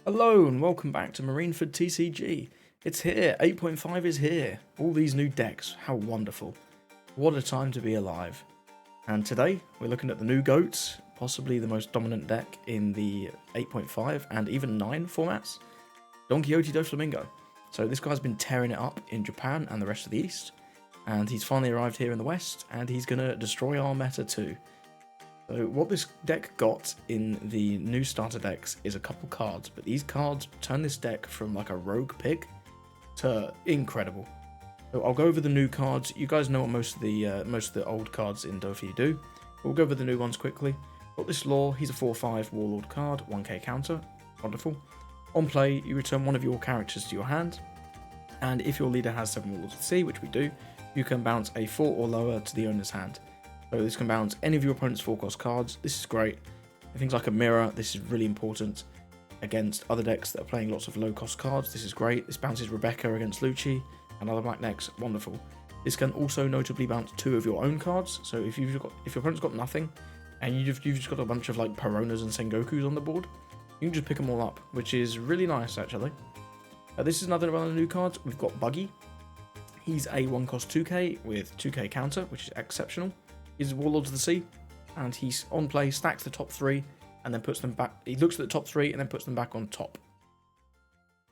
Hello and welcome back to Marineford TCG. It's here, 8.5 is here. All these new decks, how wonderful. What a time to be alive. And today we're looking at the new GOATs, possibly the most dominant deck in the 8.5 and even 9 formats, Don Quixote Doflamingo. So this guy's been tearing it up in Japan and the rest of the East, and he's finally arrived here in the West, and he's going to destroy our meta too. So what this deck got in the new starter decks is a couple cards, but these cards turn this deck from like a rogue pig to incredible. So I'll go over the new cards. You guys know what most of the old cards in Doffy do. We'll go over the new ones quickly. Got this Law, he's a 4/5 Warlord card, 1k counter, wonderful. On play, you return one of your characters to your hand, and if your leader has 7 Warlords of the Sea, which we do, you can bounce a 4 or lower to the owner's hand. So this can bounce any of your opponent's 4-cost cards. This is great. Things like a mirror, this is really important against other decks that are playing lots of low-cost cards. This is great. This bounces Rebecca against Lucci and other black decks. Wonderful. This can also notably bounce 2 of your own cards. So if your opponent's got nothing and you've just got a bunch of like Peronas and Sengokus on the board, you can just pick them all up, which is really nice actually. This is another one of the new cards. We've got Buggy. He's a 1-cost 2k with 2k counter, which is exceptional. He's Warlords of the Sea, and he's on play, stacks the top 3, and then puts them back. He looks at the top 3 and then puts them back on top.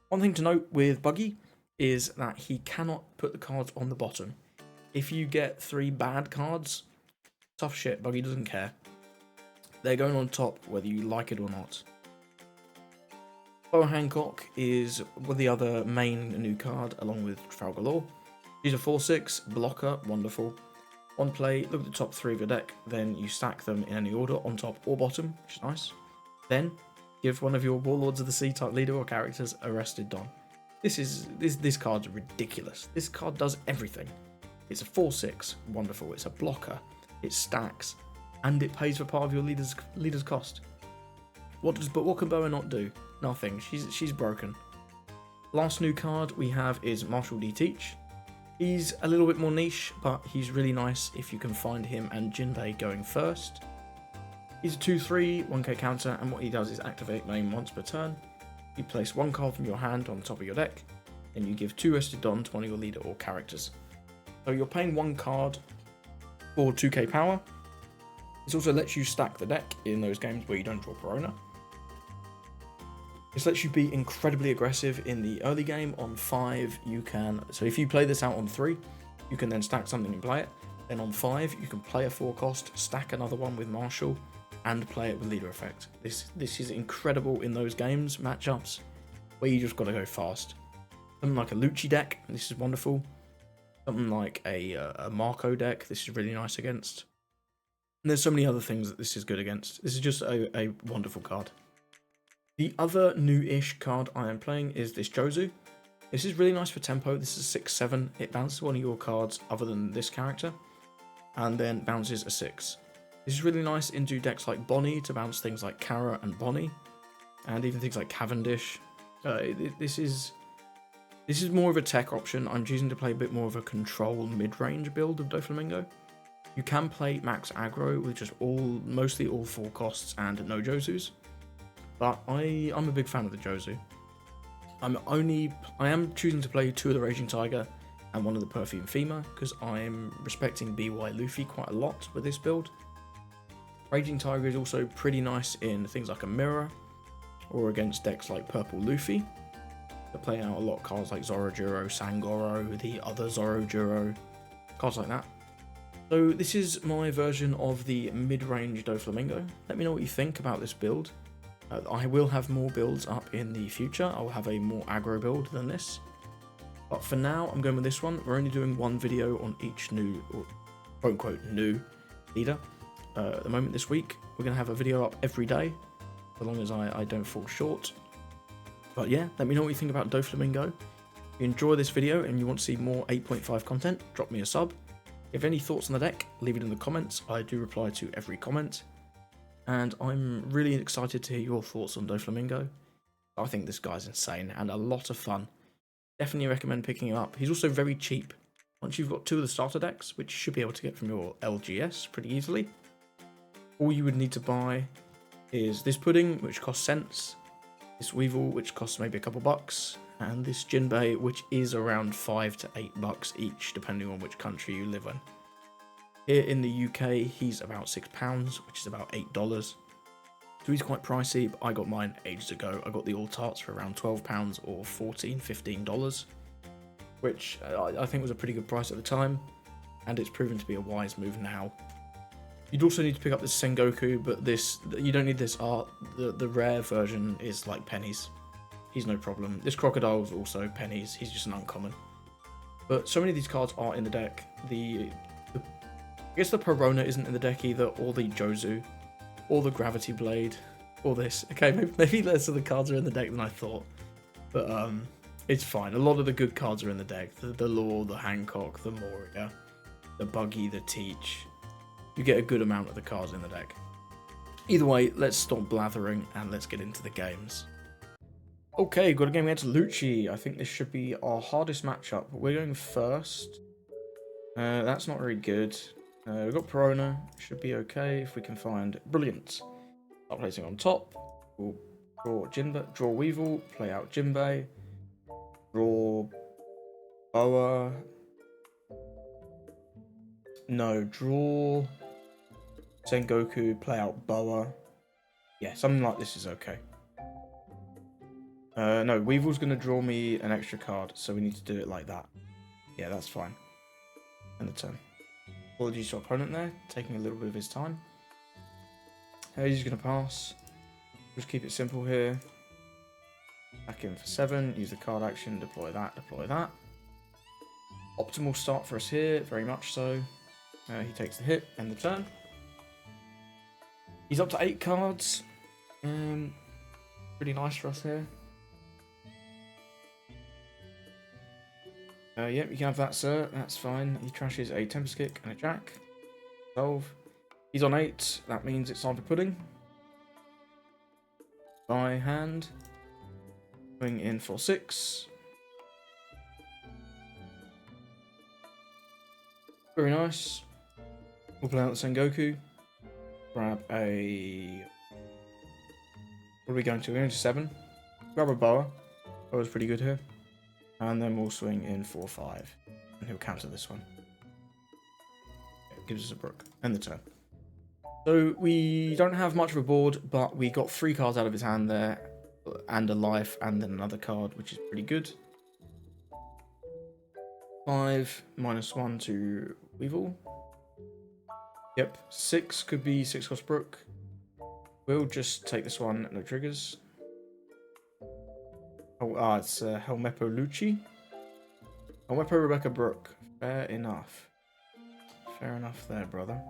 One thing to note with Buggy is that he cannot put the cards on the bottom. If you get 3 bad cards, tough shit, Buggy doesn't care. They're going on top whether you like it or not. Bo Hancock is one of the other main new card, along with Trafalgar Law. She's a 4/6 blocker, wonderful. On play, look at the top 3 of your deck, then you stack them in any order, on top or bottom, which is nice. Then, give one of your Warlords of the Sea type leader or characters a rested Don. This card's ridiculous. This card does everything. It's a 4/6, wonderful. It's a blocker, it stacks, and it pays for part of your leader's cost. What can Boa not do? Nothing. She's broken. Last new card we have is Marshall D. Teach. He's a little bit more niche, but he's really nice if you can find him and Jinbei going first. He's a 2/3, 1k counter, and what he does is activate main once per turn. You place 1 card from your hand on top of your deck, then you give 2 rested Don to one of your leader or characters. So you're paying 1 card for 2k power. This also lets you stack the deck in those games where you don't draw Perona. This lets you be incredibly aggressive in the early game. On 5, you can... So if you play this out on 3, you can then stack something and play it. Then on 5, you can play a 4-cost, stack another one with Marshall, and play it with leader effect. This is incredible in those games, matchups, where you just got to go fast. Something like a Lucci deck, this is wonderful. Something like a Marco deck, this is really nice against. And there's so many other things that this is good against. This is just a wonderful card. The other new-ish card I am playing is this Jozu. This is really nice for tempo. This is a 6/7. It bounces one of your cards other than this character, and then bounces a 6. This is really nice into decks like Bonnie to bounce things like Carrot and Bonnie, and even things like Cavendish. This is more of a tech option. I'm choosing to play a bit more of a control mid-range build of Doflamingo. You can play max aggro with just mostly all 4 costs and no Jozus. But I'm a big fan of the Jozu. I am choosing to play 2 of the Raging Tiger and 1 of the Perfume Femur because I'm respecting BY Luffy quite a lot with this build. Raging Tiger is also pretty nice in things like a mirror or against decks like Purple Luffy that play out a lot of cards like Zorojuro, Sangoro, the other Zorojuro, cards like that. So this is my version of the mid-range Doflamingo. Let me know what you think about this build. I will have more builds up in the future. I'll have a more aggro build than this. But for now, I'm going with this one. We're only doing 1 video on each new, or quote-unquote, new leader. At the moment this week, we're going to have a video up every day, as long as I don't fall short. But yeah, let me know what you think about Doflamingo. If you enjoy this video and you want to see more 8.5 content, drop me a sub. If you have any thoughts on the deck, leave it in the comments. I do reply to every comment. And I'm really excited to hear your thoughts on Doflamingo. I think this guy's insane and a lot of fun. Definitely recommend picking him up. He's also very cheap. Once you've got 2 of the starter decks, which you should be able to get from your LGS pretty easily, all you would need to buy is this Pudding, which costs cents. this Weevil, which costs maybe a couple bucks, and this Jinbei, which is around $5 to $8 each, depending on which country you live in. Here in the UK, he's about £6, which is about $8. So he's quite pricey, but I got mine ages ago. I got the all tarts for around £12 or $14, $15, which I think was a pretty good price at the time, and it's proven to be a wise move now. You'd also need to pick up this Sengoku, but you don't need this art. The rare version is like pennies. He's no problem. This Crocodile's also pennies. He's just an uncommon. But so many of these cards are in the deck. I guess the Perona isn't in the deck either, or the Jozu, or the Gravity Blade, or this. Okay, maybe less of the cards are in the deck than I thought. But it's fine. A lot of the good cards are in the deck. The Law, the Hancock, the Moria, the Buggy, the Teach. You get a good amount of the cards in the deck. Either way, let's stop blathering and let's get into the games. Okay, got a game against Lucci. I think this should be our hardest matchup. We're going first. That's not very good. We've got Perona. Should be okay if we can find... Brilliant. Start placing on top. We'll draw Jinbei, draw Weevil, play out Jinbei. Draw Boa. No, draw Sengoku, play out Boa. Yeah, something like this is okay. No, Weevil's going to draw me an extra card, so we need to do it like that. Yeah, that's fine. End the turn. Apologies to our opponent there, taking a little bit of his time. He's going to pass. Just keep it simple here. Back in for 7, use the card action, deploy that, deploy that. Optimal start for us here, very much so. He takes the hit, end the turn. He's up to 8 cards. Pretty nice for us here. Yep, you can have that, sir. That's fine. He trashes a Tempest Kick and a Jack. 12. He's on 8. That means it's time for Pudding. By hand. Going in for 6. Very nice. We'll play out the Sengoku. Grab a... What are we going to? We're going to 7. Grab a Boa. Boa's pretty good here. And then we'll swing in 4-5. And he'll counter this one. It gives us a Brook. End the turn. So we don't have much of a board, but we got 3 cards out of his hand there. And a life, and then another card, which is pretty good. 5, -1 to Weevil. Yep, 6 could be 6 cost Brook. We'll just take this one, no triggers. Oh, it's Helmeppo Lucci. Helmeppo Rebecca Brook. Fair enough. Fair enough there, brother.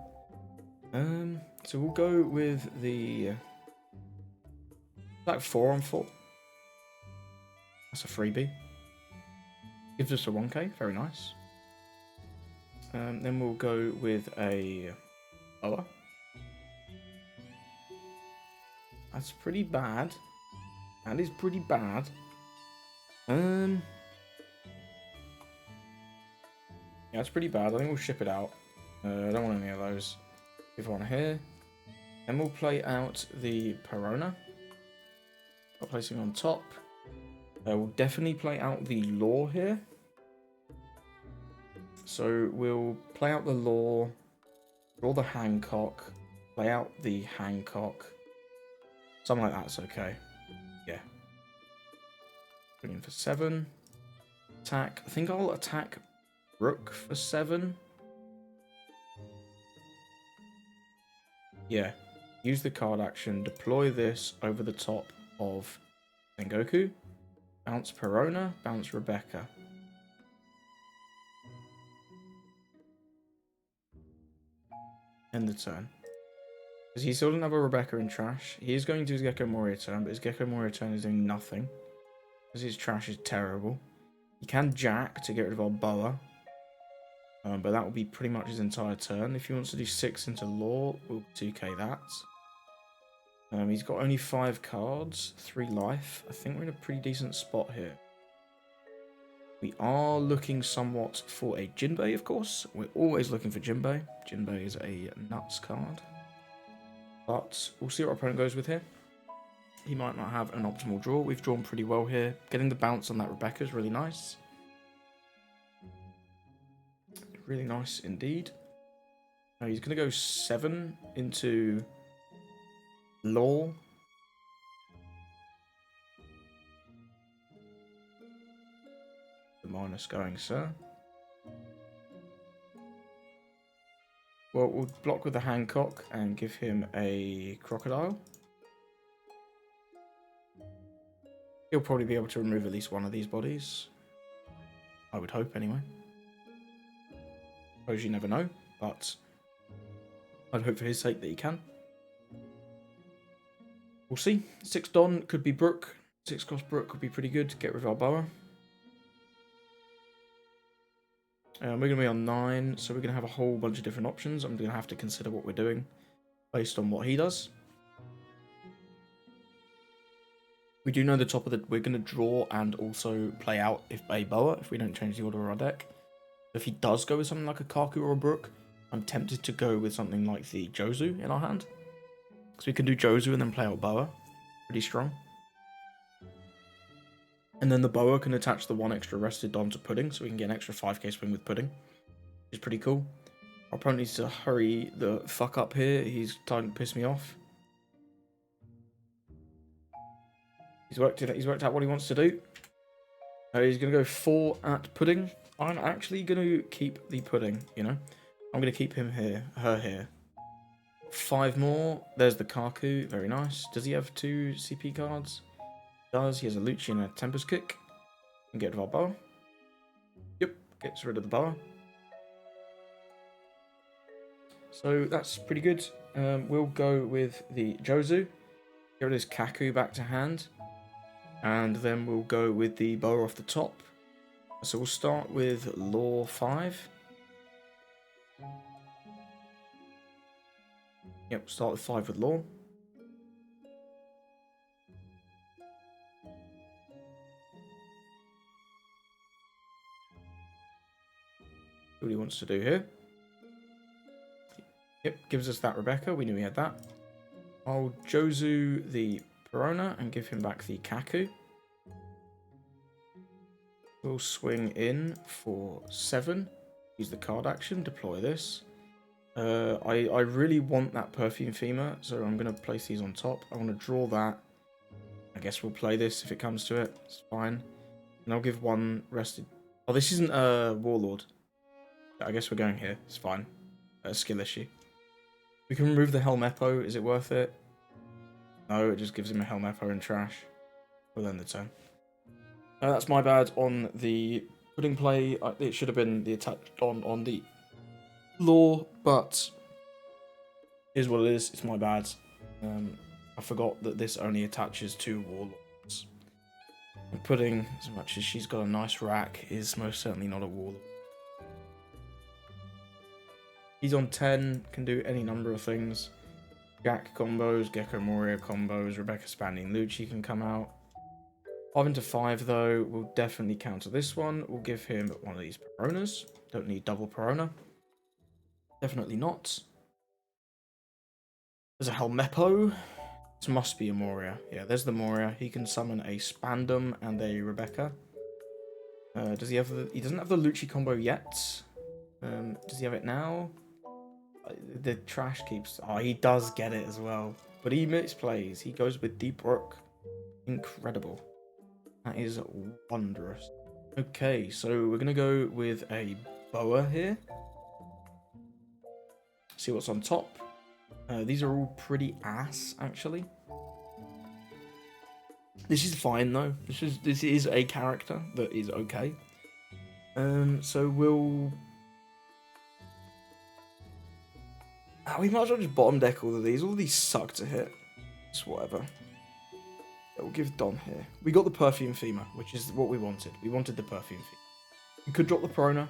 So we'll go with the... like 4-on-4. That's a freebie. Gives us a 1k, very nice. Then we'll go with a Boa. That's pretty bad. That is pretty bad. Yeah, it's pretty bad. I think we'll ship it out. I don't want any of those. Give one here. Then we'll play out the Perona. Got placing on top. We'll definitely play out the Law here. So we'll play out the Law, draw the Hancock, play out the Hancock. Something like that's okay. Yeah. Bring in for 7. Attack. I think I'll attack Rook for 7. Yeah. Use the card action, deploy this over the top of Sengoku. Bounce Perona, bounce Rebecca. End the turn. Because he still doesn't have a Rebecca in trash. He is going to do his Gecko Moria turn, but his Gecko Moria turn is doing nothing. Because his trash is terrible. He can Jack to get rid of our Boa. But that will be pretty much his entire turn. If he wants to do 6 into Law, we'll 2k that. He's got only 5 cards, 3 life. I think we're in a pretty decent spot here. We are looking somewhat for a Jinbei, of course. We're always looking for Jinbei. Jinbei is a nuts card. But we'll see what our opponent goes with here. he might not have an optimal draw. We've drawn pretty well here. Getting the bounce on that Rebecca is really nice. Really nice indeed. Now he's going to go 7 into Law. The minus going, sir. Well, we'll block with the Hancock and give him a Crocodile. He'll probably be able to remove at least one of these bodies. I would hope, anyway. Suppose you never know, but I'd hope for his sake that he can. We'll see. 6 Don could be Brook. 6 cost Brook would be pretty good. Get rid of our Boa. We're going to be on 9, so we're going to have a whole bunch of different options. I'm going to have to consider what we're doing based on what he does. We do know the top of the... We're going to draw and also play out if a Boa, if we don't change the order of our deck. If he does go with something like a Kaku or a Brook, I'm tempted to go with something like the Jozu in our hand. Because we can do Jozu and then play out Boa. Pretty strong. And then the Boa can attach the 1 extra rested Don to Pudding, so we can get an extra 5k swing with Pudding. Which is pretty cool. Our opponent needs to hurry the fuck up here. He's starting to piss me off. He's worked out what he wants to do. He's going to go 4 at Pudding. I'm actually going to keep the Pudding, you know. I'm going to keep him here, her here. 5 more. There's the Kaku. Very nice. Does he have 2 CP cards? Does. He has a Lucci and a Tempest Kick. And get rid of our Boa. Yep, gets rid of the Boa. So that's pretty good. We'll go with the Jozu. Get rid of this Kaku back to hand. And then we'll go with the Boa off the top. So we'll start with Law 5. Yep, start with 5 with Law. What he wants to do here. Yep, gives us that Rebecca. We knew we had that. I'll Jozu the Perona and give him back the Kaku. We'll swing in for 7. Use the card action, deploy this. I really want that Perfume Femur, so I'm going to place these on top. I want to draw that. I guess we'll play this if it comes to it. It's fine. And I'll give 1 rested. Oh, this isn't a Warlord. I guess we're going here. It's fine. A skill issue. We can remove the Helmeppo. Is it worth it? No, it just gives him a Helmeppo and trash. We'll end the turn. That's my bad on the Pudding play. It should have been the attack on the Law, but here's what it is. It's my bad. I forgot that this only attaches to Warlords. And Pudding, as much as she's got a nice rack, is most certainly not a Warlord. He's on 10, can do any number of things. Jack combos, Gecko Moria combos, Rebecca Spanding Lucci can come out. 5 into 5 though, will definitely counter this one. We'll give him one of these Peronas. Don't need double Perona. Definitely not. There's a Helmeppo. This must be a Moria. Yeah, there's the Moria. He can summon a Spandum and a Rebecca. Does he have the... He doesn't have the Lucci combo yet. Does he have it now? The trash keeps... Oh, he does get it as well. But he misplays. He goes with Deep Brook. Incredible. That is wondrous. Okay, so we're going to go with a Boa here. See what's on top. These are all pretty ass, actually. This is fine, though. This is a character that is okay. So we'll... we might as well just bottom deck all of these. All of these suck to hit. It's whatever. We'll give Don here. We got the Perfume Femur, which is what we wanted. We wanted the Perfume Femur. We could drop the Perona.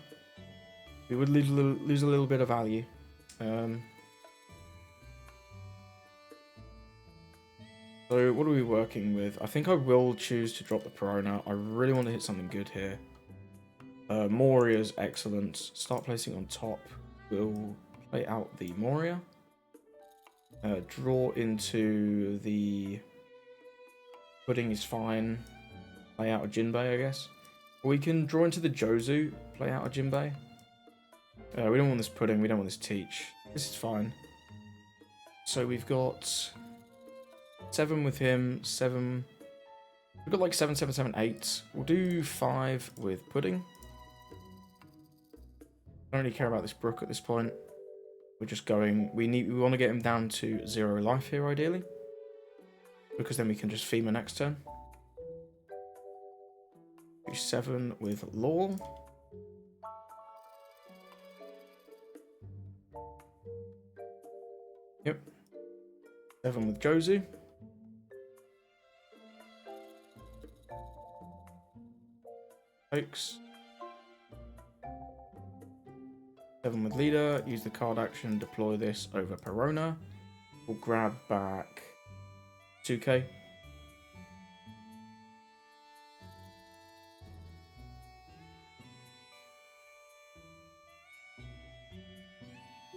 We would lose a little bit of value. So what are we working with? I think I will choose to drop the Perona. I really want to hit something good here. Moria's excellent. Start placing on top. We'll play out the Moria. Draw into the Pudding is fine. Play out a Jinbei, I guess. We can draw into the Jozu, play out a Jinbei. We don't want this Pudding, we don't want this Teach. This is fine. So we've got 7 with him, 7. We've got like 7, 7, 7, 8. We'll do 5 with Pudding. I don't really care about this Brook at this point. We're just going. We want to get him down to 0 life here, ideally, because then we can just Fema next turn. Do 7 with Law. Yep. 7 with Jozu. Oaks. 7 with Leader, use the card action, deploy this over Perona. We'll grab back 2k.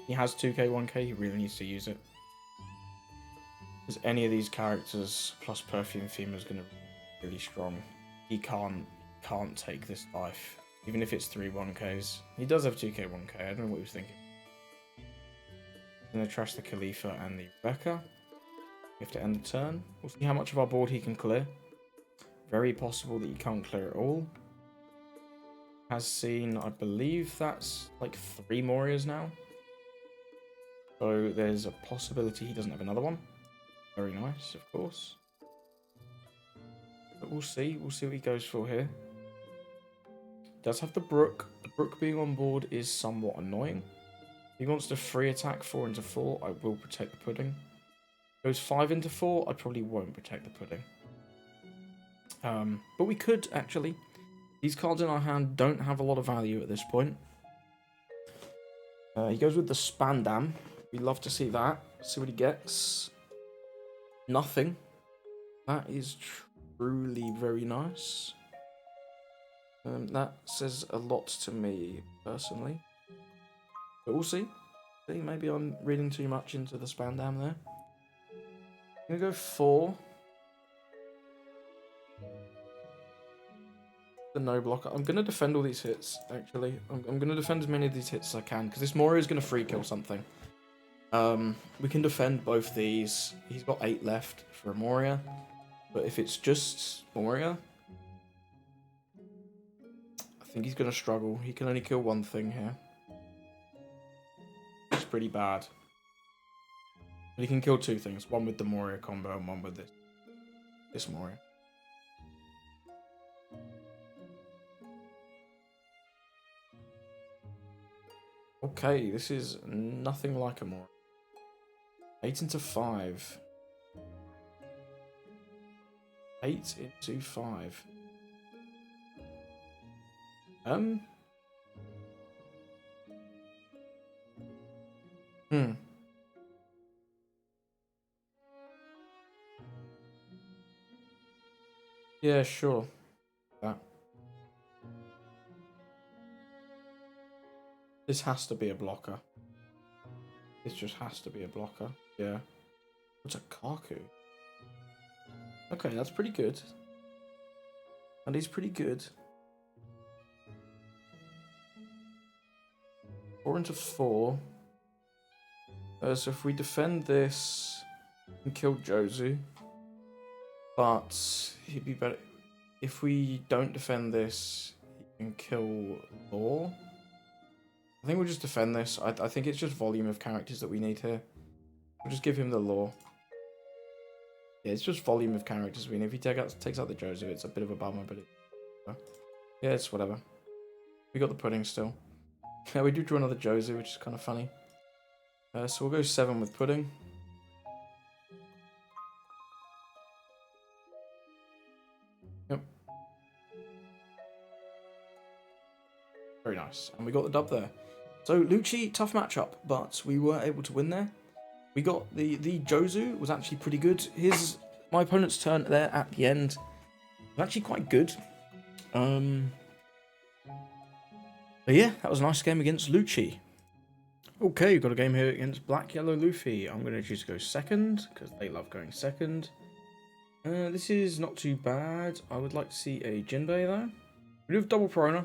He has 2k, 1k, he really needs to use it. Because any of these characters plus Perfume Theme is going to be really strong. He can't take this life. Even if it's 3 1Ks. He does have 2k 1k, I don't know what he was thinking. I'm going to trash the Khalifa and the Rebecca. We have to end the turn. We'll see how much of our board he can clear. Very possible that he can't clear it all. Has seen, I believe that's like 3 Morias now. So there's a possibility he doesn't have another one. Very nice, of course. But we'll see what he goes for here. Does have the Brook. The Brook being on board is somewhat annoying. If he wants to free attack 4 into 4, I will protect the Pudding. Goes 5 into 4, I probably won't protect the Pudding. But we could, actually. These cards in our hand don't have a lot of value at this point. He goes with the Spandam. We'd love to see that. See what he gets. Nothing. That is truly very nice. That says a lot to me, personally. But we'll see. Maybe I'm reading too much into the Spandam there. I'm going to go 4. The no blocker. I'm going to defend all these hits, actually. I'm going to defend as many of these hits as I can, because this Moria is going to free kill something. We can defend both these. He's got 8 left for a Moria. But if it's just Moria, I think he's going to struggle. He can only kill one thing here. It's pretty bad. But he can kill 2 things. One with the Moria combo and one with this Moria. Okay, this is nothing like a Moria. 8 into 5. 8 into 5. Yeah, sure. That. This has to be a blocker. This just has to be a blocker. Yeah. What's a Kaku? Okay, that's pretty good. That is pretty good. 4 into 4. So if we defend this and kill Jozu, but he'd be better. If we don't defend this, he can kill Law. I think we'll just defend this. I think it's just volume of characters that we need here. We'll just give him the Law. Yeah, it's just volume of characters we need. If he takes out the Jozu, it's a bit of a bummer, but yeah, it's whatever. We got the Pudding still. Yeah, we do draw another Jozu, which is kind of funny. So we'll go 7 with Pudding. Yep. Very nice. And we got the dub there. So Lucci, tough matchup, but we were able to win there. We got the Jozu was actually pretty good. My opponent's turn there at the end was actually quite good. But yeah, that was a nice game against Lucci. Okay, we've got a game here against Black Yellow Luffy. I'm going to choose to go second, because they love going second. This is not too bad. I would like to see a Jinbei though. We do have double Piranha.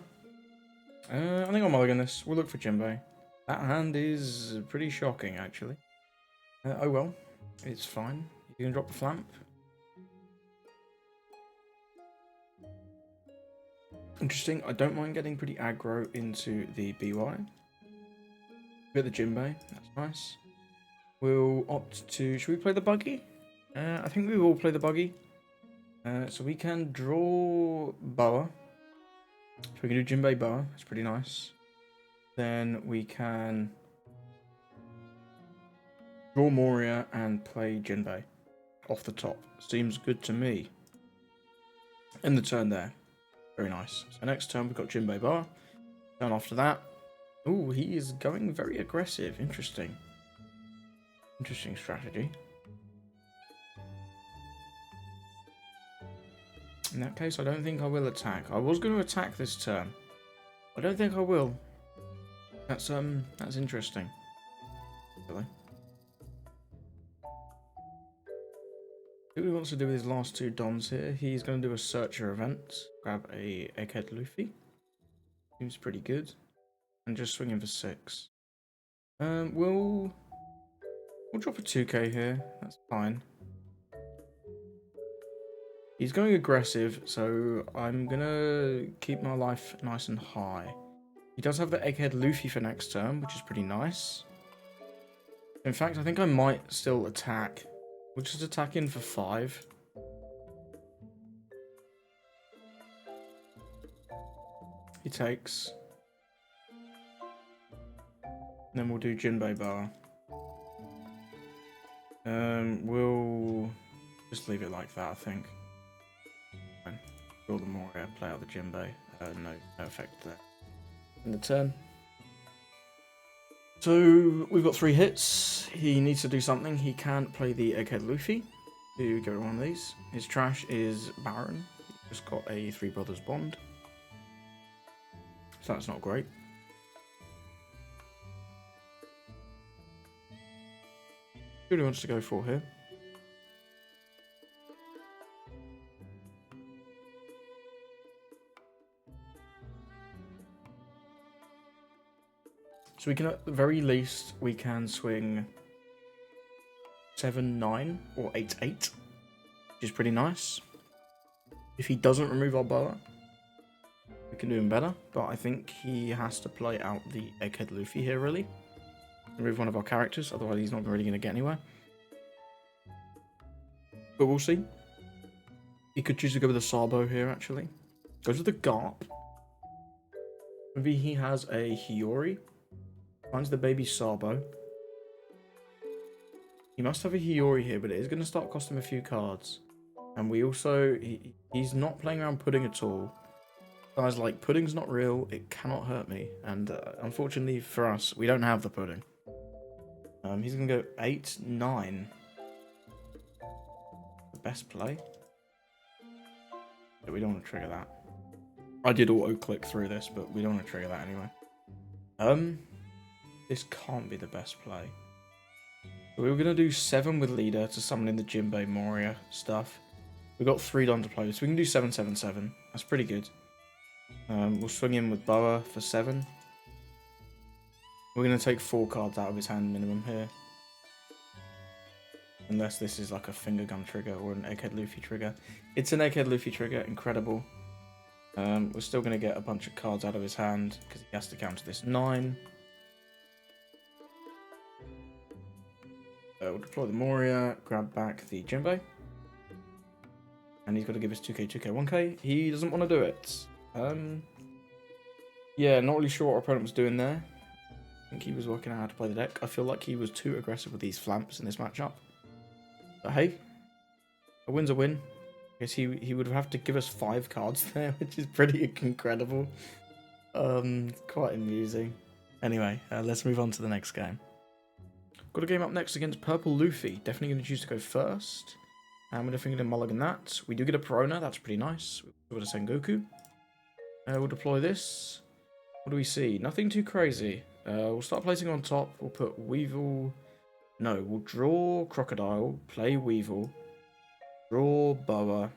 I think I'll mulligan this. We'll look for Jinbei. That hand is pretty shocking, actually. Oh well, it's fine. You can drop the flamp. Interesting. I don't mind getting pretty aggro into the BY. Get the Jinbei. That's nice. We'll opt to... Should we play the buggy? I think we will play the buggy. So we can draw Boa. So we can do Jinbei Boa. That's pretty nice. Then we can draw Moria and play Jinbei off the top. Seems good to me. In the turn there. Very nice. So next turn we've got Jinbei Boa. Turn after that. Ooh, he is going very aggressive. Interesting. Interesting strategy. In that case, I don't think I will attack. I was going to attack this turn. I don't think I will. That's interesting. Really. What he wants to do with his last two dons here, he's going to do a searcher event. Grab a Egghead Luffy. Seems pretty good. And just swing him for 6. We'll drop a 2k here. That's fine. He's going aggressive, so I'm going to keep my life nice and high. He does have the Egghead Luffy for next turn, which is pretty nice. In fact, I think I might still attack. We'll just attack in for 5. He takes. And then we'll do Jinbei Boa. We'll just leave it like that, I think. Draw the Moria, play out the Jinbei. No effect there. In the turn. So we've got 3 hits. He needs to do something. He can't play the Egghead Luffy to get one of these. His trash is Baron. He's just got a 3 Brothers Bond. So that's not great. Who do he wants to go for here? So we can, at the very least, we can swing 7-9 or 8-8, which is pretty nice. If he doesn't remove our Boa, we can do him better. But I think he has to play out the Egghead Luffy here, really. Remove one of our characters, otherwise he's not really going to get anywhere. But we'll see. He could choose to go with a Sabo here, actually. Goes with the Garp. Maybe he has a Hiyori. Finds the baby Sabo. He must have a Hiyori here, but it is going to start costing him a few cards. And we also... He's not playing around Pudding at all. Guys, like, Pudding's not real. It cannot hurt me. And unfortunately for us, we don't have the Pudding. He's going to go 8-9. The best play. But we don't want to trigger that. I did auto-click through this, but we don't want to trigger that anyway. This can't be the best play. So we were going to do 7 with leader to summon in the Jinbei Moria stuff. We've got 3 done to play, so we can do 7-7-7. That's pretty good. We'll swing in with Boa for 7. We're going to take 4 cards out of his hand minimum here. Unless this is like a finger gun trigger or an Egghead Luffy trigger. It's an Egghead Luffy trigger, incredible. We're still going to get a bunch of cards out of his hand because he has to counter this 9. We'll deploy the Moria, grab back the Jinbei. And he's got to give us 2k, 2k, 1k. He doesn't want to do it. Yeah, not really sure what our opponent was doing there. I think he was working out how to play the deck. I feel like he was too aggressive with these flamps in this matchup. But hey, a win's a win. I guess he would have to give us 5 cards there, which is pretty incredible. Quite amusing. Anyway, let's move on to the next game. Got a game up next against Purple Luffy. Definitely going to choose to go first. And we're definitely going to mulligan that. We do get a Perona. That's pretty nice. We've got a Sengoku. We'll deploy this. What do we see? Nothing too crazy. We'll start placing on top. We'll put Weevil. No, we'll draw Crocodile. Play Weevil. Draw Boa.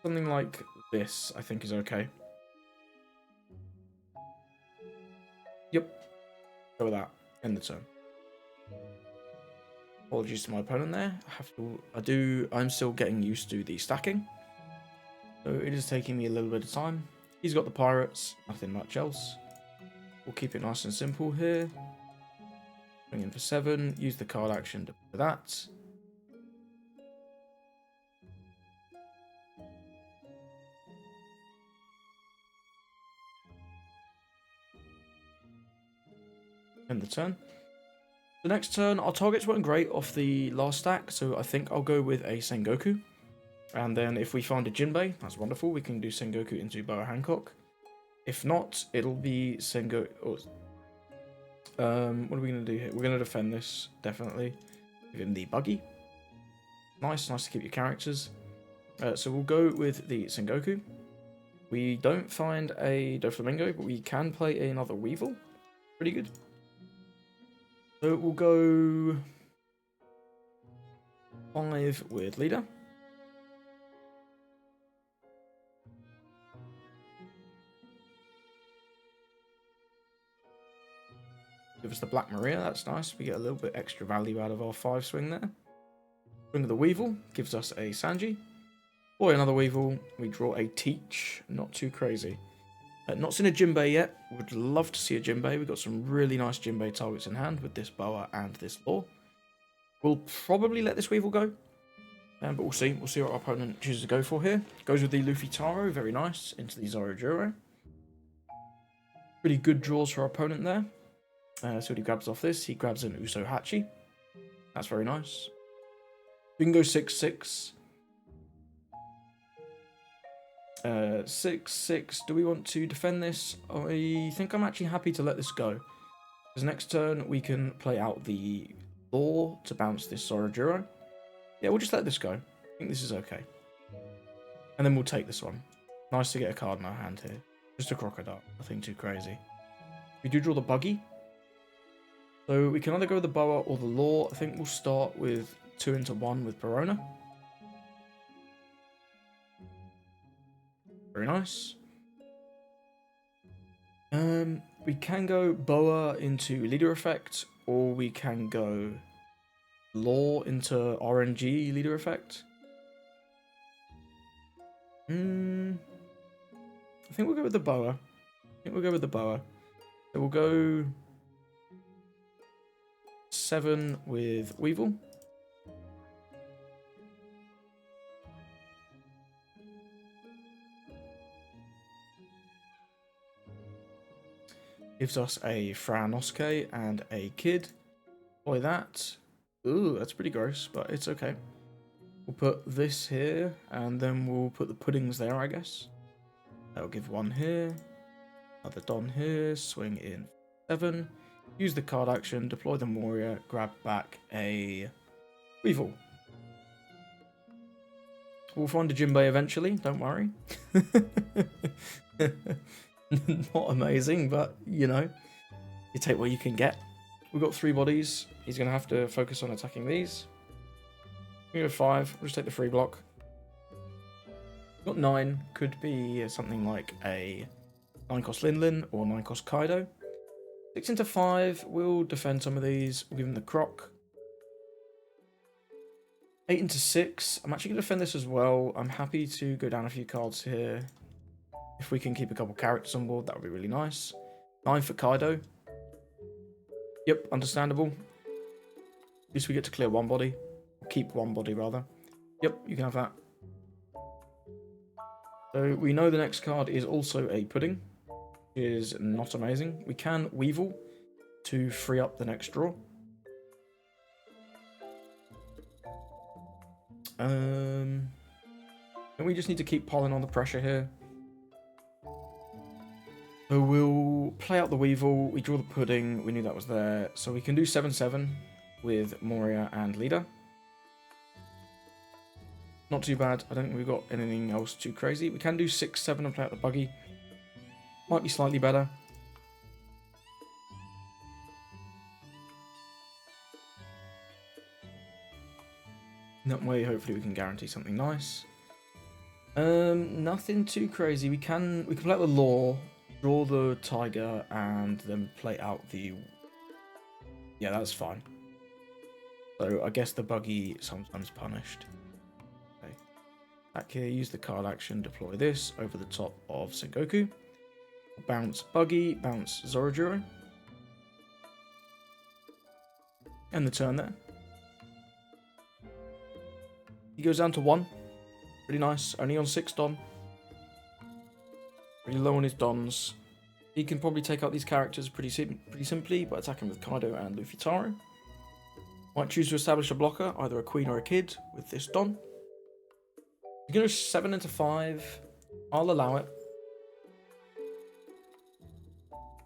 Something like this, I think, is okay. Yep. Go with that. End the turn. Apologies to my opponent there. I'm still getting used to the stacking. So it is taking me a little bit of time. He's got the pirates, nothing much else. We'll keep it nice and simple here. Bring in for 7, use the card action to play that. End the turn. The next turn, our targets weren't great off the last stack, so I think I'll go with a Sengoku. And then if we find a Jinbei, that's wonderful, we can do Sengoku into Boa Hancock. If not, it'll be Sengoku. What are we going to do here? We're going to defend this, definitely. Give him the buggy. Nice to keep your characters. So we'll go with the Sengoku. We don't find a Doflamingo, but we can play another Weevil. Pretty good. So we'll go 5 with leader. Give us the Black Maria, that's nice. We get a little bit extra value out of our 5 swing there. Swing of the Weevil gives us a Sanji. Or another Weevil, we draw a Teach. Not too crazy. Not seen a Jinbei yet. Would love to see a Jinbei. We've got some really nice Jinbei targets in hand with this Boa and this Law. We'll probably let this Weevil go. But we'll see. We'll see what our opponent chooses to go for here. Goes with the Luffy Taro, very nice. Into the Zoro Juro. Pretty good draws for our opponent there. So what he grabs off this, he grabs an Uso Hachi. That's very nice. Bingo 6-6. 6-6. Do we want to defend this? I think I'm actually happy to let this go. Because next turn we can play out the Law to bounce this Sorajuro. Yeah, we'll just let this go. I think this is okay. And then we'll take this one. Nice to get a card in our hand here. Just a Crocodile. Nothing too crazy. We do draw the Buggy. So we can either go with the Boa or the Law. I think we'll start with 2 into 1 with Perona. Very nice. We can go Boa into Leader Effect, or we can go Law into RNG Leader Effect. I think we'll go with the Boa. So we'll go 7 with Weevil. Gives us a Franosuke and a Kid. Boy, that. Ooh, that's pretty gross, but it's okay. We'll put this here, and then we'll put the puddings there, I guess. That'll give 1 here. Another Don here. Swing in 7. Use the card action, deploy the Moria, grab back a Weevil. We'll find a Jinbei eventually, don't worry. Not amazing, but, you know, you take what you can get. We've got 3 bodies. He's going to have to focus on attacking these. We go 5. We'll just take the free block. Got 9. Could be something like a 9-cost Linlin or 9-cost Kaido. 6 into 5. We'll defend some of these. We'll give him the Croc. 8 into 6. I'm actually going to defend this as well. I'm happy to go down a few cards here. If we can keep a couple characters on board, that would be really nice. 9 for Kaido. Yep, understandable. At least we get to clear 1 body. Keep 1 body, rather. Yep, you can have that. So we know the next card is also a Pudding. Which is not amazing. We can Weevil to free up the next draw. And we just need to keep piling on the pressure here. So we'll play out the Weevil, we draw the Pudding, we knew that was there. So we can do 7-7 with Moria and Leader. Not too bad, I don't think we've got anything else too crazy. We can do 6-7 and play out the Buggy. Might be slightly better. That way, hopefully, we can guarantee something nice. Nothing too crazy. We can play out the law, draw the tiger, and then play out the... Yeah, that's fine. So I guess the buggy sometimes punished. Okay. Back here, use the card action, deploy this over the top of Sengoku. Bounce buggy, bounce Zorojuro. And the turn there. He goes down to 1. Pretty nice. Only on 6 Don. Pretty low on his Dons. He can probably take out these characters pretty simply by attacking with Kaido and Luffy Taro. Might choose to establish a blocker, either a queen or a kid, with this Don. You can go 7 into 5. I'll allow it.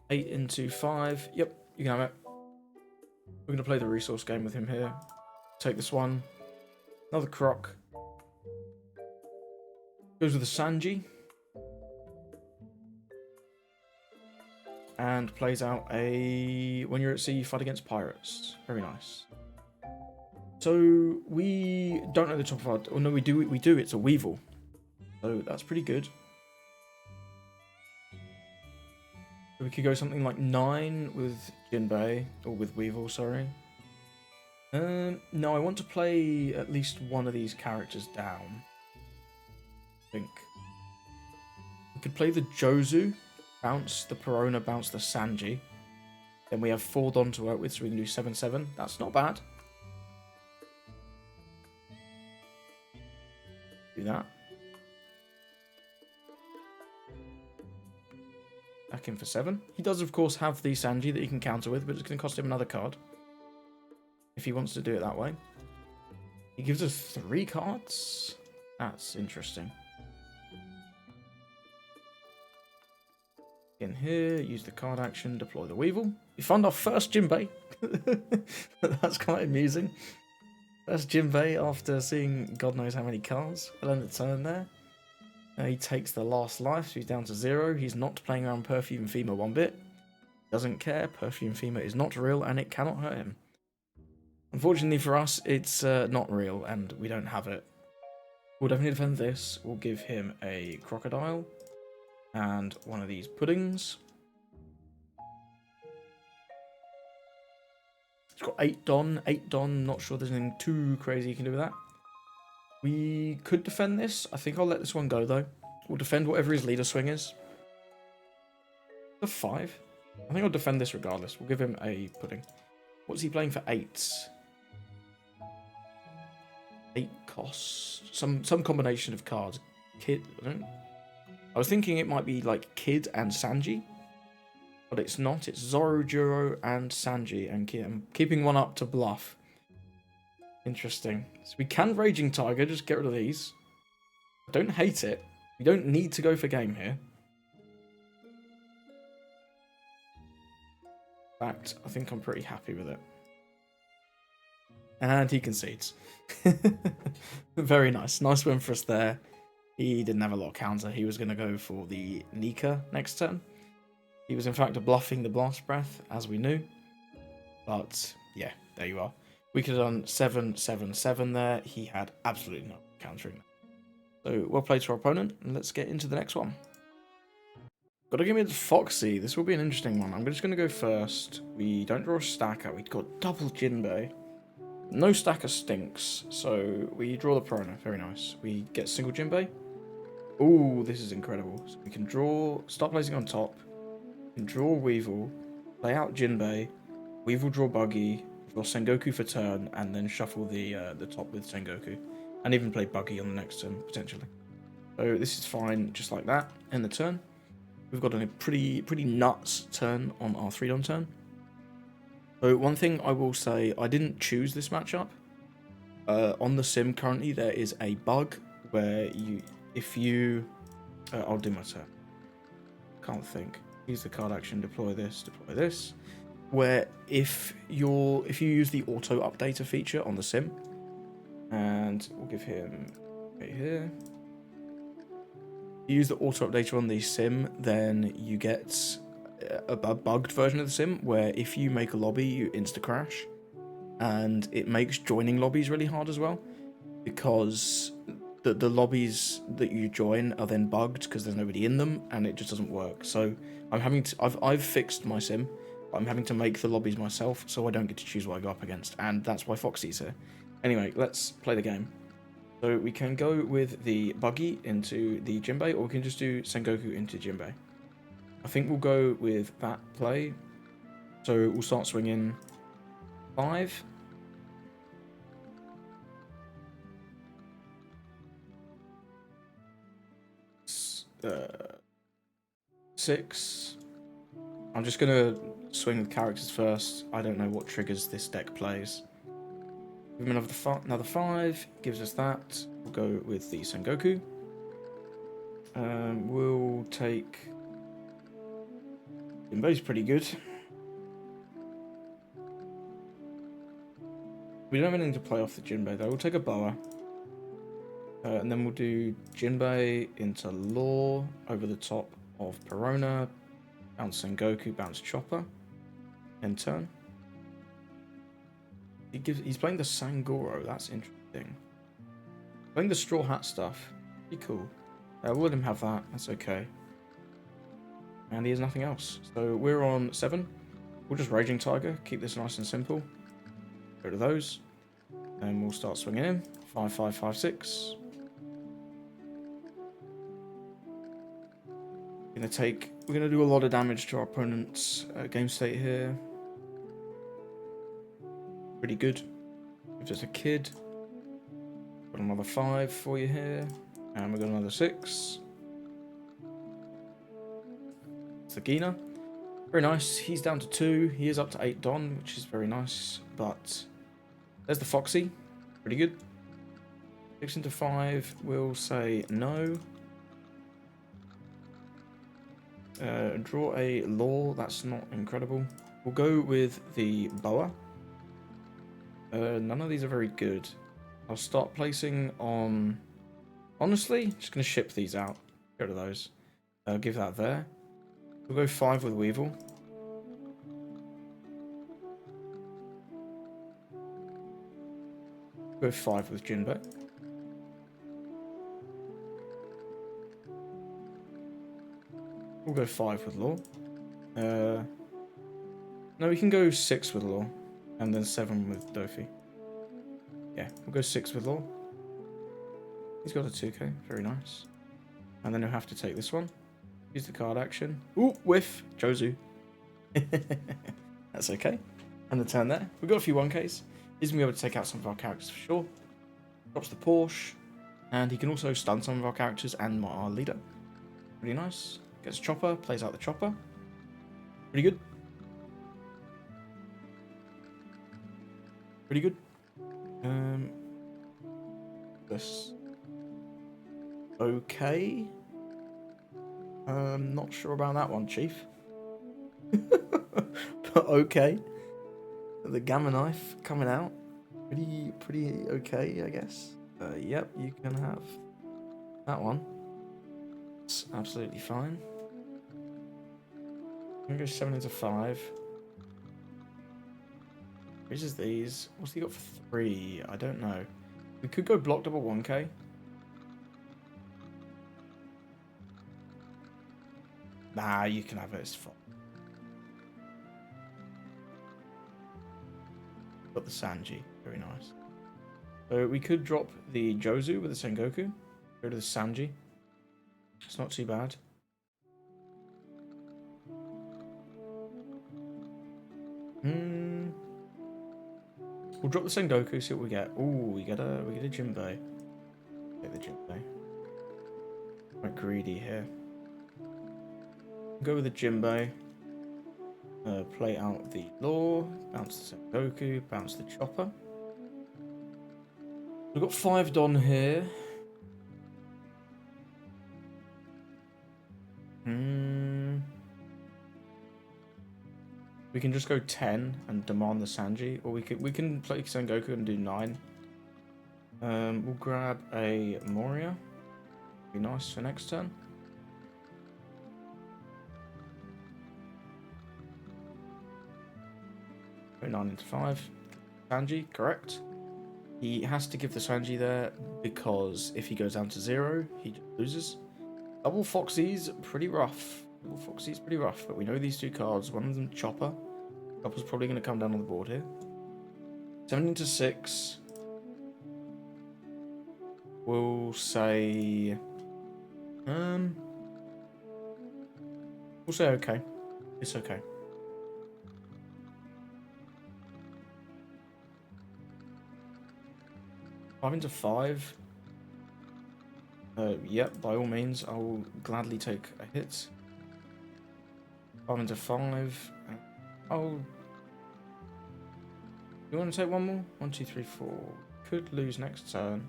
8 into 5. Yep, you can have it. We're going to play the resource game with him here. Take this one. Another Croc. Goes with the Sanji. And plays out a... When you're at sea, you fight against pirates. Very nice. So, we don't know the top of our... Oh, no, we do. It's a Weevil. So, that's pretty good. So we could go something like 9 with Jinbei. Or with Weevil, sorry. No, I want to play at least one of these characters down. I think. We could play the Jozu. Bounce the Perona, bounce the Sanji. Then we have 4 Don to work with, so we can do 7-7. That's not bad. Do that. Back in for 7. He does, of course, have the Sanji that he can counter with, but it's going to cost him another card. If he wants to do it that way. He gives us 3 cards? That's interesting. In here, use the card action, deploy the Weevil. We found our first Jinbei. That's quite amusing. First Jinbei after seeing God knows how many cards. I'll end the turn there. He takes the last life, so he's down to 0. He's not playing around Perfume Fema one bit. Doesn't care. Perfume Fema is not real and it cannot hurt him. Unfortunately for us, it's not real and we don't have it. We'll definitely defend this. We'll give him a crocodile. And one of these puddings. It's got 8 Don. 8 Don. Not sure there's anything too crazy you can do with that. We could defend this. I think I'll let this one go, though. We'll defend whatever his leader swing is. The 5. I think I'll defend this regardless. We'll give him a pudding. What's he playing for 8? 8 costs. Some combination of cards. I was thinking it might be like Kid and Sanji, but it's not. It's Zorojuro and Sanji, and I'm keeping one up to bluff. Interesting. So we can Raging Tiger, just get rid of these. I don't hate it. We don't need to go for game here. In fact, I think I'm pretty happy with it. And he concedes. Very nice. Nice win for us there. He didn't have a lot of counter. He was going to go for the Nika next turn. He was in fact bluffing the Blast Breath, as we knew. But, yeah, there you are. We could have done 7-7-7 there. He had absolutely no countering. So, well played to our opponent. And let's get into the next one. Got to give me the Foxy. This will be an interesting one. I'm just going to go first. We don't draw a stacker. We've got double Jinbei. No stacker stinks. So, we draw the Perona. Very nice. We get single Jinbei. Ooh, this is incredible. So we can draw, start placing on top. We can draw Weevil, play out Jinbei, Weevil draw Buggy, draw Sengoku for turn, and then shuffle the top with Sengoku. And even play Buggy on the next turn, potentially. So this is fine, just like that. End the turn. We've got a pretty nuts turn on our 3-Don turn. So one thing I will say, I didn't choose this matchup. On the sim currently, there is a bug where I'll do my turn. Can't think. Use the card action, deploy this. Where if you use the auto updater feature on the sim, and we'll give him right here. If you use the auto updater on the sim, then you get a bugged version of the sim where if you make a lobby, you insta crash, and it makes joining lobbies really hard as well. because the lobbies that you join are then bugged because there's nobody in them, and it just doesn't work. So I'm having to, I've fixed my sim, but I'm having to make the lobbies myself, so I don't get to choose what I go up against, and that's why Foxy's here. Anyway, let's play the game. So we can go with the buggy into the Jinbei, or we can just do Sengoku into Jinbei. I think we'll go with that play. So we'll start swinging 5. 6. I'm just gonna swing the characters first. I don't know what triggers this deck plays. Give him another 5. Gives us that. We'll go with the Sengoku. We'll take. Jinbei's pretty good. We don't have anything to play off the Jinbei though. We'll take a Boa. And then we'll do Jinbei into Law over the top of Perona. Bounce Sengoku, bounce Chopper. End turn. He's playing the Sangoro. That's interesting. Playing the Straw Hat stuff. Pretty cool. We'll let him have that. That's okay. And he has nothing else. So we're on 7. We'll just Raging Tiger. Keep this nice and simple. Go to those. And we'll start swinging in. 5, 5, 5, 6. We're gonna do a lot of damage to our opponent's game state here. Pretty good. Gives us a kid. Got another 5 for you here. And we've got another 6. It's the Gina. Very nice. He's down to 2. He is up to 8 Don, which is very nice. But there's the Foxy. Pretty good. 6 into 5. We'll say no. Draw a Law. That's not incredible. We'll go with the Boa. None of these are very good. I'll start placing on... Honestly, just going to ship these out. Go to those. Give that there. We'll go 5 with Weevil. Go 5 with Jinbei. We'll go 5 with Law. No, we can go 6 with Law. And then 7 with Doffy. Yeah, we'll go 6 with Law. He's got a 2k. Very nice. And then he'll have to take this one. Use the card action. Ooh, whiff. Jozu. That's okay. And the turn there. We've got a few 1ks. He's going to be able to take out some of our characters for sure. Drops the Porsche. And he can also stun some of our characters and our leader. Pretty nice. Gets Chopper. Plays out the Chopper. Pretty good. Pretty good. This. Okay. Not sure about that one, Chief. But okay. The Gamma Knife coming out. Pretty okay, I guess. Yep, you can have that one. It's absolutely fine. I'm going to go 7 into 5. Raises these. What's he got for 3? I don't know. We could go block double 1k. Nah, you can have it. It's fine. Got the Sanji. Very nice. So we could drop the Jozu with the Sengoku. Go to the Sanji. It's not too bad. We'll drop the Sengoku, see what we get. Ooh, we get a Jinbei. Take the Jinbei. Quite greedy here. Go with the Jinbei. Play out the Law. Bounce the Sengoku. Bounce the Chopper. We've got 5 Don here. We can just go 10 and demand the Sanji, or we can play Sengoku and do 9. We'll grab a Moria. Be nice for next turn. Go 9 into 5. Sanji, correct. He has to give the Sanji there because if he goes down to 0, he just loses. Double Foxy's pretty rough. Double Foxy's pretty rough, but we know these two cards. One of them, Chopper. Chopper's probably going to come down on the board here. 7 into 6. We'll say... We'll say okay. It's okay. Five into 5. Yep, by all means, I will gladly take a hit. 5 into 5. Oh. You want to take one more? 1, 2, 3, 4. Could lose next turn.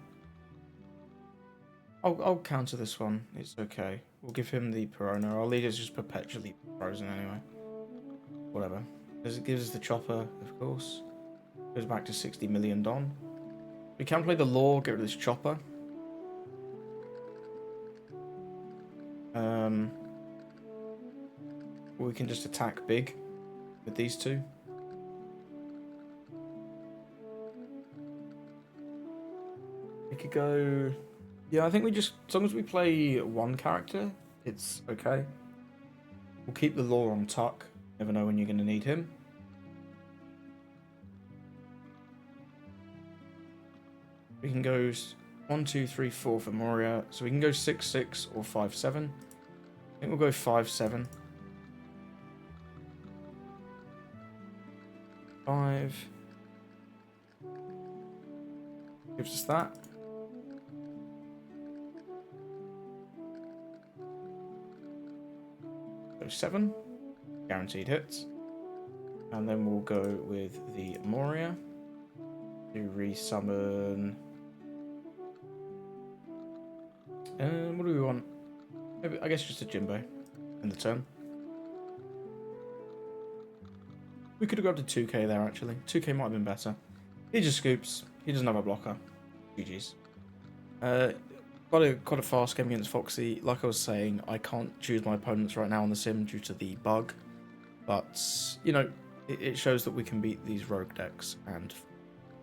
I'll counter this one. It's okay. We'll give him the Perona. Our leader's just perpetually frozen anyway. Whatever. It gives us the Chopper, of course. Goes back to 60 million Don. We can play the Law, get rid of this Chopper. We can just attack big with these two. We could go... Yeah, I think we just... As long as we play one character, it's okay. We'll keep the Law on tuck. Never know when you're going to need him. We can go 1, 2, 3, 4 for Moria. So we can go 6, 6 or 5, 7. I think we'll go 5, 7. 5. Gives us that. Go 7. Guaranteed hits. And then we'll go with the Moria to resummon. What do we want? Maybe, I guess just a Jinbei in the turn. We could have grabbed a 2k there actually. 2k might have been better. He just scoops. He doesn't have a blocker. GG's. Quite a fast game against Foxy. Like I was saying, I can't choose my opponents right now on the sim due to the bug. But, you know, it shows that we can beat these rogue decks. And,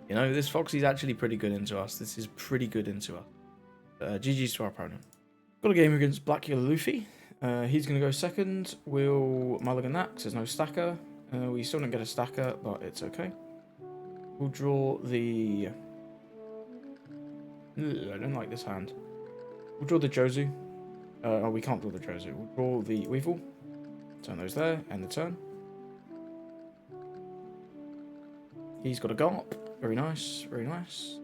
you know, this Foxy's actually pretty good into us. This is pretty good into us. GG's to our opponent. Got a game against BY Luffy. He's going to go second. We'll mulligan that because there's no stacker. We still don't get a stacker, but it's okay. We'll draw the... I don't like this hand. We'll draw the Jozu. Oh, we can't draw the Jozu. We'll draw the Weevil. Turn those there, end the turn. He's got a Garp. Very nice, very nice.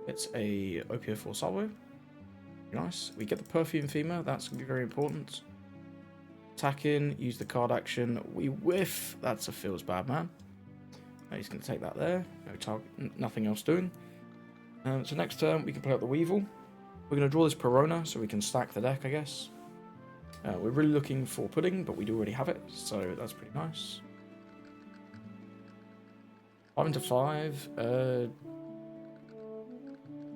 It's a OP08.5 Salvo. Very nice. We get the Perfume Femur. That's going to be very important. Attack in, use the card action. We whiff. That's a feels bad, man. He's going to take that there. No target, nothing else doing. So next turn, we can play out the Weevil. We're going to draw this Perona so we can stack the deck, I guess. We're really looking for Pudding, but we do already have it, so that's pretty nice. 5 into 5.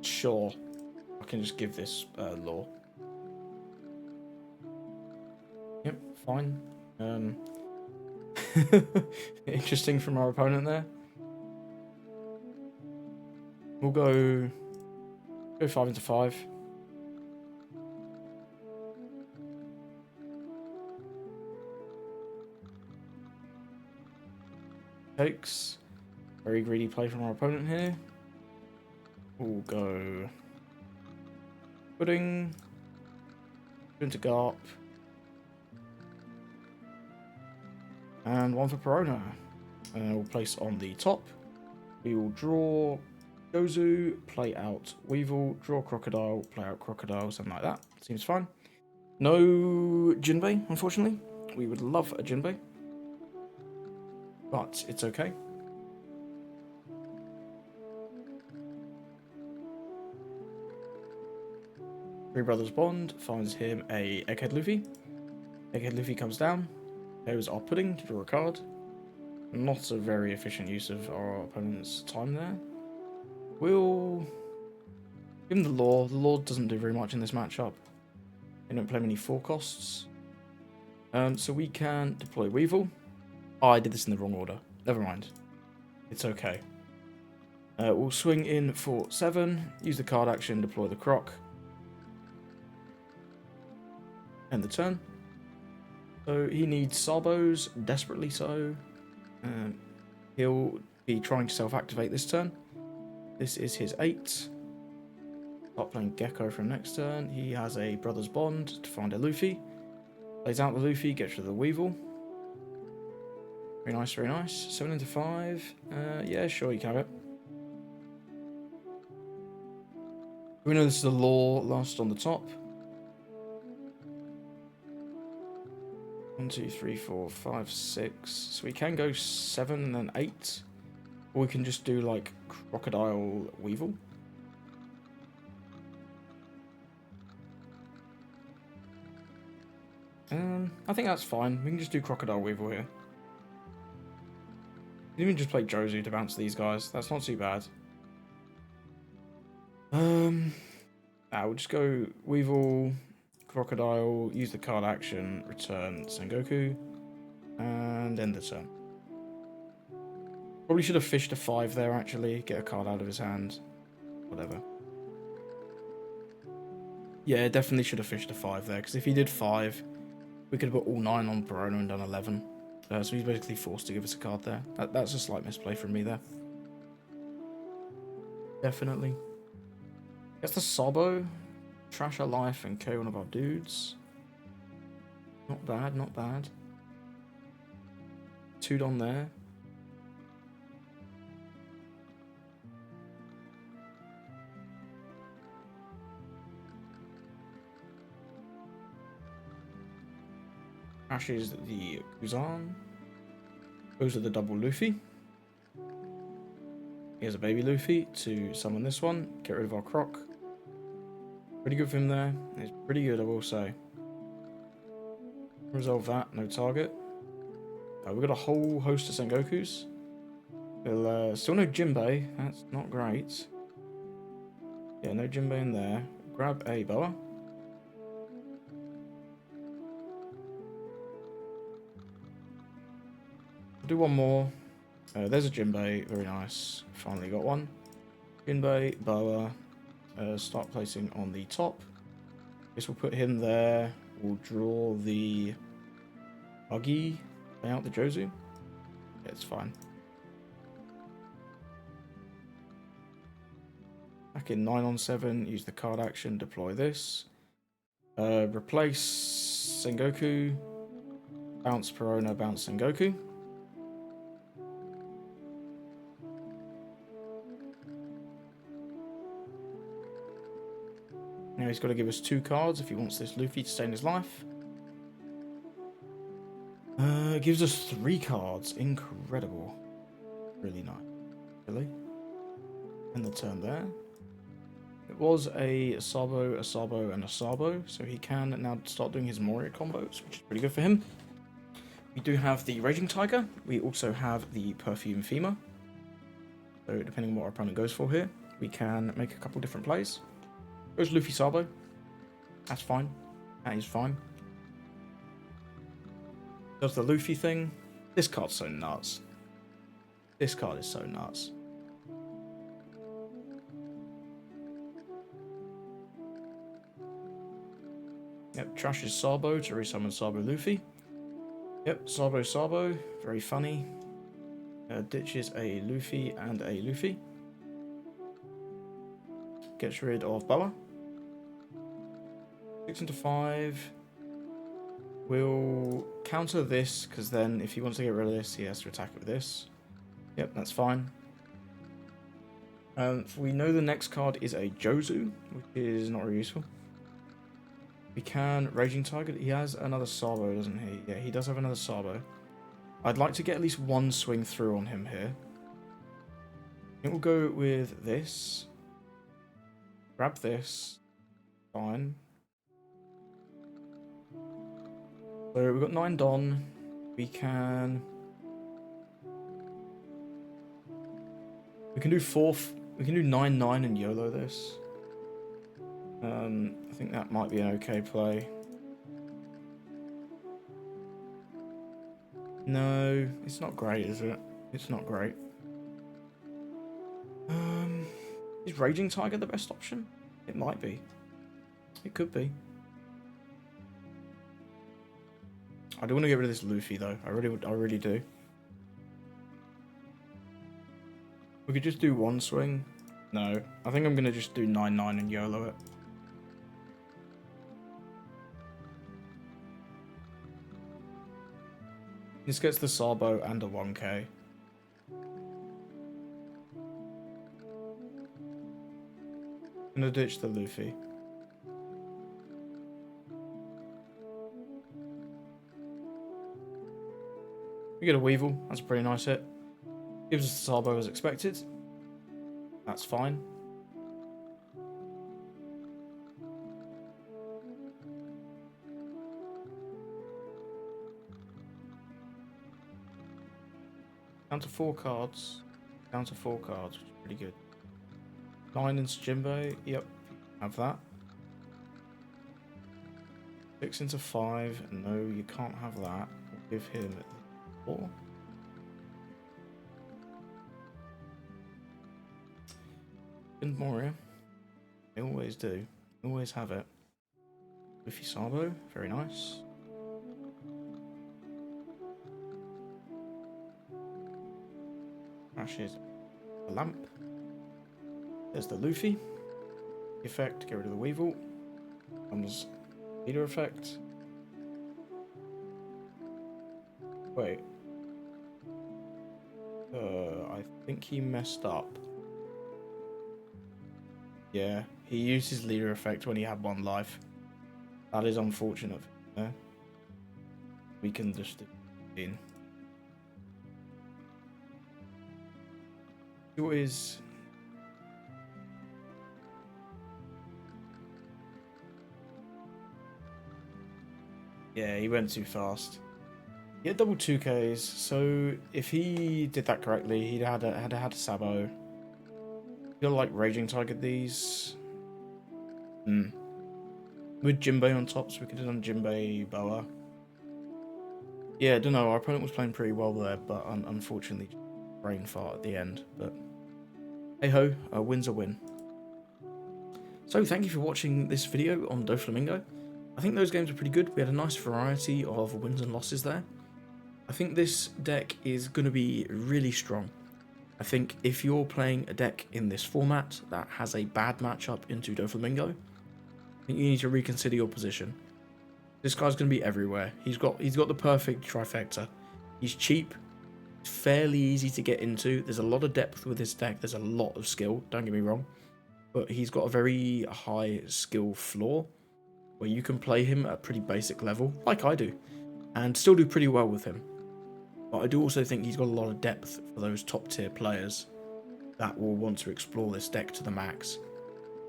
Sure. I can just give this Law. Yep, fine. Interesting from our opponent there. We'll go 5 into 5. Takes. Very greedy play from our opponent here. We'll go Pudding. Into Garp. And 1 for Perona. And we'll place on the top. We will draw Jozu, play out Weevil, draw Crocodile, play out Crocodile, something like that. Seems fine. No Jinbei, unfortunately. We would love a Jinbei. But it's okay. Three Brothers Bond finds him a Egghead Luffy. Egghead Luffy comes down. There's our Pudding to draw a card. Not a very efficient use of our opponent's time there. We'll give him the Law. The Law doesn't do very much in this matchup. They don't play many 4 costs. So we can deploy Weevil. Oh, I did this in the wrong order. Never mind. It's okay. We'll swing in for 7, use the card action, deploy the croc. End the turn. So he needs Sabos, desperately so. He'll be trying to self-activate this turn. This is his 8. Start playing Gecko from next turn. He has a Brother's Bond to find a Luffy. Plays out the Luffy, gets rid of the Weevil. Very nice, very nice. 7 into 5. Yeah, sure, you can have it. We know this is a law last on the top. 1, 2, 3, 4, 5, 6. So we can go 7 and then 8. Or we can just do like Crocodile Weevil. I think that's fine. We can just do Crocodile Weevil here. You can just play Jozu to bounce these guys. That's not too bad. We'll just go Weevil, Crocodile, use the card action, return Sengoku, and end the turn. Probably should have fished a 5 there, actually. Get a card out of his hand. Whatever. Yeah, definitely should have fished a 5 there, because if he did 5, we could have put all 9 on Perona and done 11. So he's basically forced to give us a card there. That's a slight misplay from me there. Definitely. Gets the Sabo. Trash our life and KO one of our dudes. Not bad, not bad. 2 Don there. Crashes the Kuzan. Goes to the double Luffy. Here's a baby Luffy to summon this one. Get rid of our croc. Pretty good for him there. It's pretty good, I will say. Resolve that, no target. We've got a whole host of Sengokus. Still no Jinbei, that's not great. Yeah, no Jinbei in there. Grab a boa. Do one more. There's a Jinbei, very nice. Finally got one. Jinbei, boa. Start placing on the top. Guess we'll put him there. We'll draw the Buggy. Play out the Jozu. Yeah, it's fine. Back in 9 on 7. Use the card action. Deploy this. Replace Sengoku. Bounce Perona. Bounce Sengoku. Now he's got to give us 2 cards if he wants this Luffy to stay in his life. Gives us 3 cards. Incredible. Really nice. Really? And the turn there. It was a Sabo, and a Sabo, so he can now start doing his Moria combos, which is pretty good for him. We do have the Raging Tiger. We also have the Perfume Femur. So depending on what our opponent goes for here, we can make a couple different plays. Goes Luffy Sabo. That's fine. That is fine. Does the Luffy thing. This card's so nuts. This card is so nuts. Yep, trashes Sabo to resummon Sabo Luffy. Yep, Sabo. Very funny. Ditches a Luffy and a Luffy. Gets rid of Boa. 6 into 5. We'll counter this, because then if he wants to get rid of this, he has to attack it with this. Yep, that's fine. We know the next card is a Jozu, which is not really useful. We can Raging Tiger. He has another Sabo, doesn't he? Yeah, he does have another Sabo. I'd like to get at least one swing through on him here. I think we'll go with this. Grab this. Fine. So we've got 9 Don. We can do 4. We can do 9-9 and YOLO this. I think that might be an okay play. No, it's not great, is it? It's not great. Raging Tiger the best option? It might be. It could be. I do want to get rid of this Luffy though. I really do. We could just do one swing. No, I think I'm gonna just do 9-9 and YOLO it. This gets the Sabo and a 1k. I'm gonna ditch the Luffy. We get a Weevil. That's a pretty nice hit. Gives us the Sabo as expected. That's fine. Down to 4 cards. Down to 4 cards, which is pretty good. 9 into Jimbo. Yep, have that. 6 into 5. No, you can't have that. We'll give him 4. And Moria. They always do. Always have it. Luffy Sabo, very nice. Crashes a lamp. There's the Luffy. Effect, get rid of the Weevil. Comes leader effect. Wait. I think he messed up. Yeah, he used his leader effect when he had 1 life. That is unfortunate. Yeah. We can just in. What is? Yeah, he went too fast. He had double 2Ks, so if he did that correctly, he'd had a Sabo. I feel like Raging Tiger these. With Jinbei on top, so we could have done Jinbei Boa. Yeah, I don't know. Our opponent was playing pretty well there, but unfortunately, brain fart at the end. But hey ho, a win's a win. So thank you for watching this video on Doflamingo. I think those games were pretty good. We had a nice variety of wins and losses there. I think this deck is going to be really strong. I think if you're playing a deck in this format that has a bad matchup into Doflamingo, I think you need to reconsider your position. This guy's going to be everywhere. He's got the perfect trifecta. He's cheap, fairly easy to get into. There's a lot of depth with this deck. There's a lot of skill, don't get me wrong. But he's got a very high skill floor where you can play him at a pretty basic level, like I do, and still do pretty well with him. But I do also think he's got a lot of depth for those top tier players that will want to explore this deck to the max.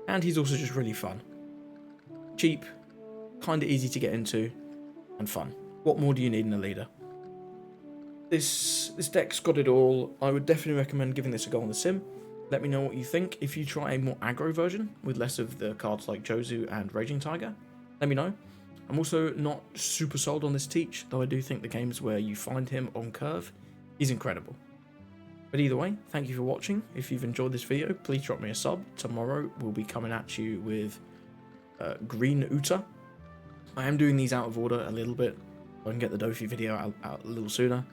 And he's also just really fun. Cheap, kind of easy to get into, and fun. What more do you need in a leader? This deck's got it all. I would definitely recommend giving this a go on the sim. Let me know what you think. If you try a more aggro version with less of the cards like Jozu and Raging Tiger, let me know. I'm also not super sold on this Teach, though I do think the games where you find him on curve, he's incredible. But either way, thank you for watching. If you've enjoyed this video, please drop me a sub. Tomorrow we'll be coming at you with Green Uta. I am doing these out of order a little bit, so I can get the Doffy video out a little sooner.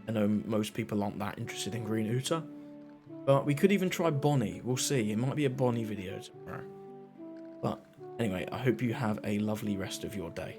I know most people aren't that interested in Green Uta, but we could even try Bonnie. We'll see. It might be a Bonnie video tomorrow. But anyway, I hope you have a lovely rest of your day.